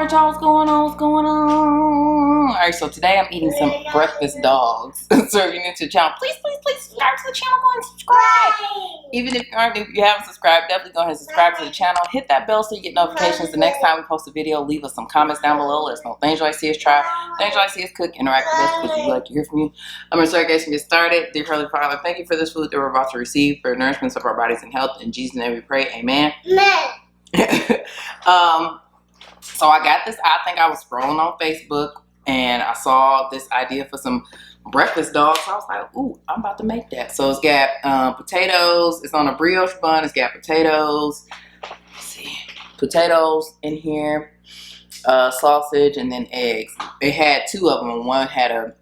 Alright, y'all, what's going on? What's going on? Alright, so today I'm eating some breakfast dogs. So if you're new to the channel, please subscribe to the channel. Go and subscribe. Even if you haven't subscribed, definitely go ahead and subscribe to the channel. Hit that bell so you get notifications the next time we post a video. Leave us some comments down below. Let us know things you like to see us try, things you like to see us cook, interact with us because we'd like to hear from you. I'm going to start, guys, and get started. Dear Heavenly Father, thank you for this food that we're about to receive for nourishment of our bodies and health. In Jesus' name we pray. Amen. So I got this, I think I was scrolling on Facebook and I saw this idea for some breakfast dogs. So I was like, ooh, I'm about to make that. So it's got potatoes, it's on a brioche bun, it's got potatoes, let's see, potatoes in here, sausage, and then eggs. It had two of them. One had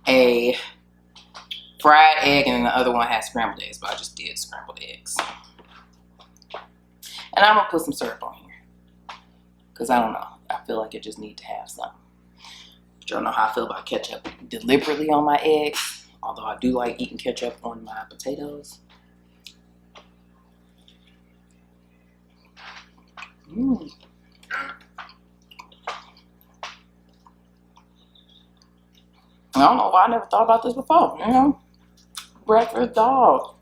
a fried egg and then the other one had scrambled eggs, but I just did scrambled eggs. And I'm gonna put some syrup on here. Because I don't know. I feel like it just need to have some. But y'all know how I feel about ketchup deliberately on my eggs. Although I do like eating ketchup on my potatoes. I don't know why I never thought about this before. You know? Breakfast dog.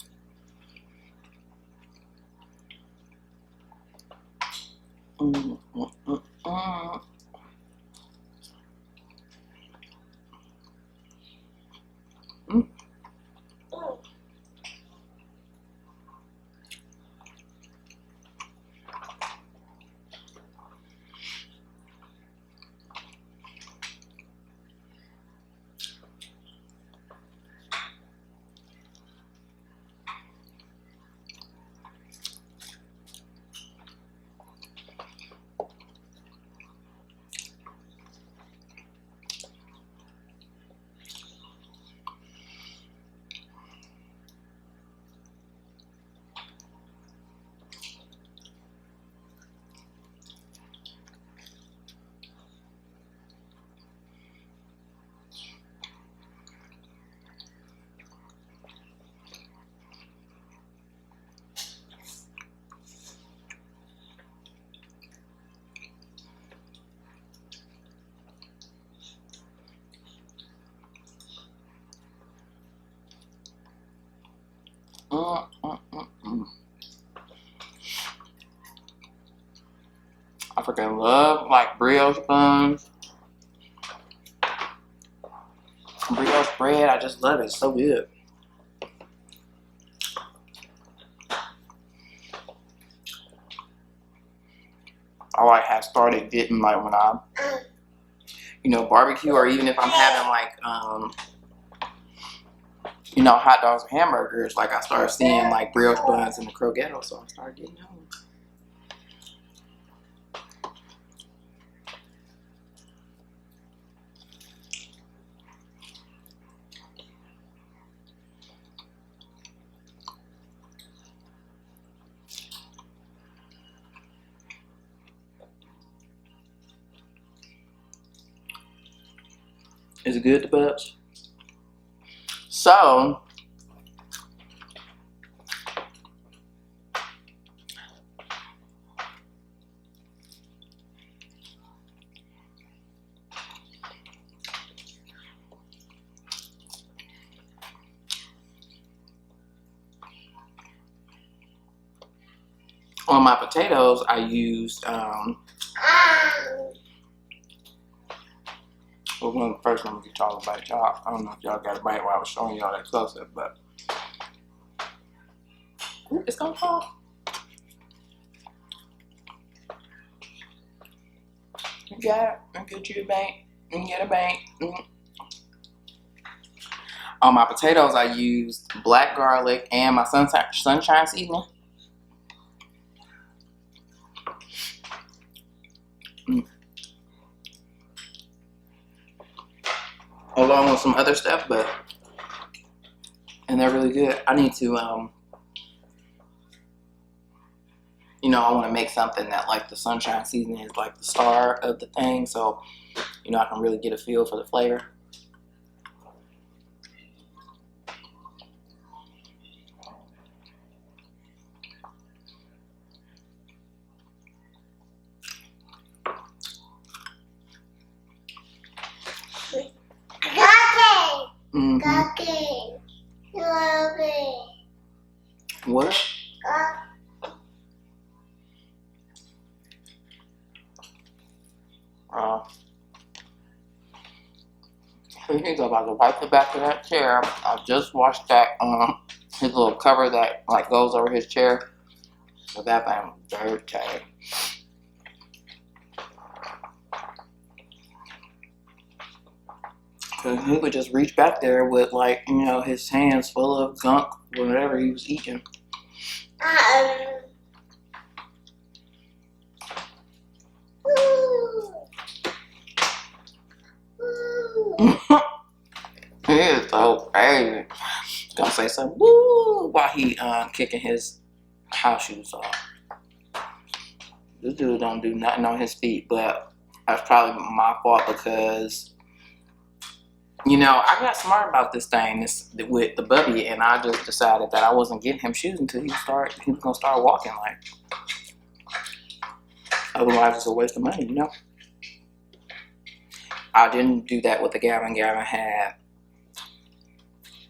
I freaking love like brioche buns, brioche bread. I just love it. It's so good. I like have started getting like when I, barbecue, or even if I'm having like hot dogs or hamburgers, like I started seeing like brioche buns in the croquettes, so I started getting those. Is it good, the bubs? So, on my potatoes, I used, well, first let me get y'all a bite. Y'all, I don't know if y'all got a bite while I was showing y'all that close up, but ooh, it's gonna fall. You got it. I'll get you a bite. You can get a bite. On my potatoes, I used black garlic and my sunshine seasoning. Along with some other stuff, and they're really good. I need to, I want to make something that like the sunshine seasoning is like the star of the thing, so I can really get a feel for the flavor. What? He's about to wipe the back of that chair. I just washed that his little cover that like goes over his chair. So that thing was dirty. Cause he would just reach back there with like, you know, his hands full of gunk, whatever he was eating. He is so crazy. Gonna say something woo while he kicking his house shoes off. This dude don't do nothing on his feet, but that's probably my fault because, you know, I got smart about this thing with the bubby, and I just decided that I wasn't getting him shoes until he was gonna start walking. Like, otherwise it's a waste of money, you know. I didn't do that with the Gavin. Gavin had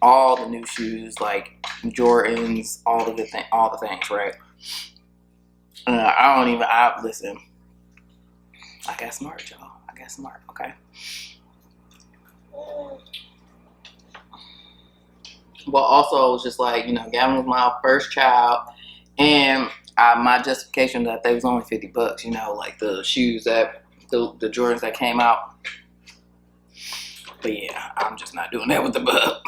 all the new shoes, like Jordans, all the things, right? Listen. I got smart, y'all. I got smart, okay? Well, also, it was just like, you know, Gavin was my first child, and my justification that they was only $50, you know, like the shoes that, the Jordans that came out. But yeah, I'm just not doing that with the bub.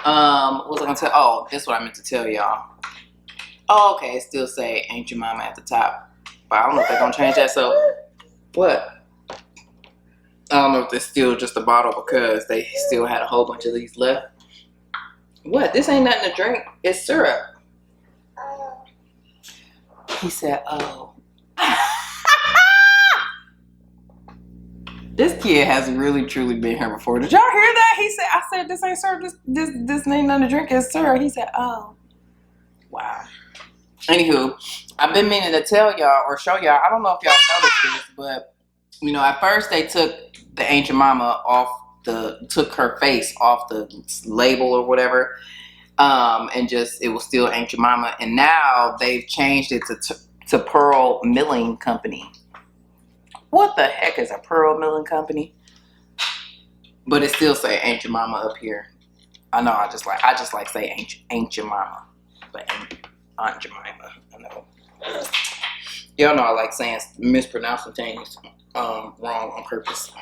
What was I gonna tell? Oh, this is what I meant to tell y'all. Oh, okay, it still say "Ain't Your Mama" at the top, but I don't know if they're gonna change that. So, what? I don't know if it's still just a bottle because they still had a whole bunch of these left. What? This ain't nothing to drink. It's syrup. He said, "Oh." This kid has really truly been here before. Did y'all hear that? He said, "I said this ain't syrup. This ain't nothing to drink. It's syrup." He said, "Oh, wow." Anywho, I've been meaning to tell y'all or show y'all. I don't know if y'all noticed this, but you know, at first they took the Ain't Your Mama took her face off the label or whatever, and just it was still Ain't Your Mama, and now they've changed it to Pearl Milling Company. What the heck is a Pearl Milling Company? But it still say Ain't Your Mama up here. I know. I just like say Ain't Your Mama, but Aunt Jemima. I know. Y'all know I like mispronouncing things wrong on purpose.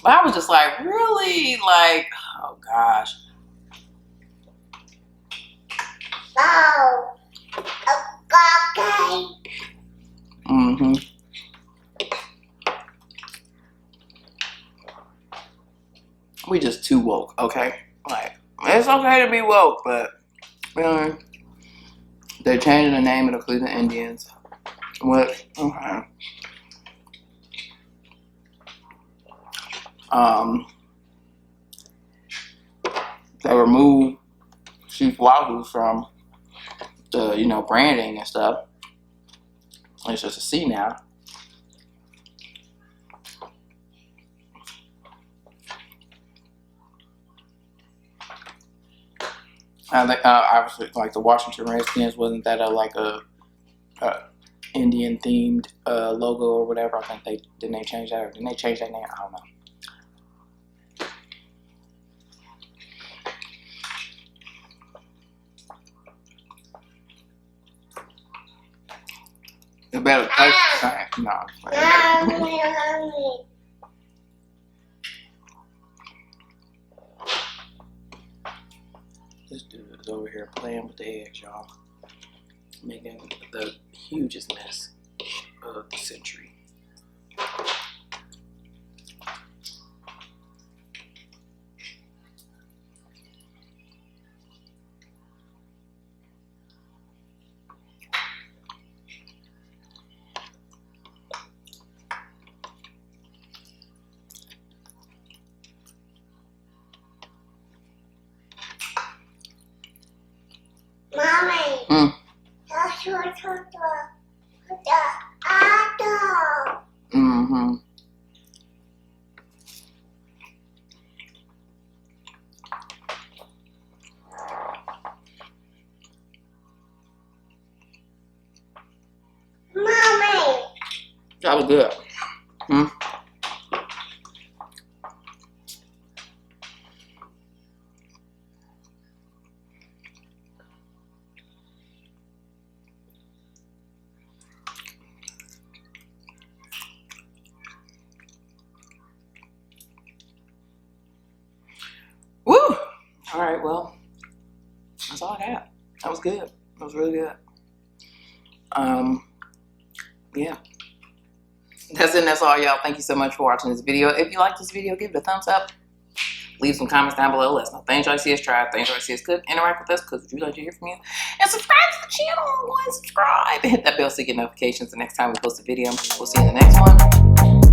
But I was just like, really? Like, oh gosh. Oh. Okay. Mm-hmm. We just too woke, okay? Like, it's okay to be woke, but they're changing the name of the Cleveland Indians. What? Okay. They removed Chief Wahoo from the, you know, branding and stuff. It's just a C now. I think obviously like the Washington Redskins wasn't that a Indian themed logo or whatever. I think they change that or didn't they change that name? I don't know. It better taste. No. This dude is over here playing with the eggs, y'all. Making the hugest mess of the century. Mommy. That's your mm-hmm. That was good. Mm. Woo! All right, well, that's all I got. That was good. That was really good. Yeah. That's it. That's all, y'all. Thank you so much for watching this video. If you like this video, give it a thumbs up. Leave some comments down below. Let us know things you like to see us try, things you like to see us cook. Interact with us because we'd like to hear from you. And subscribe to the channel. Go and subscribe. And hit that bell so you get notifications the next time we post a video. We'll see you in the next one.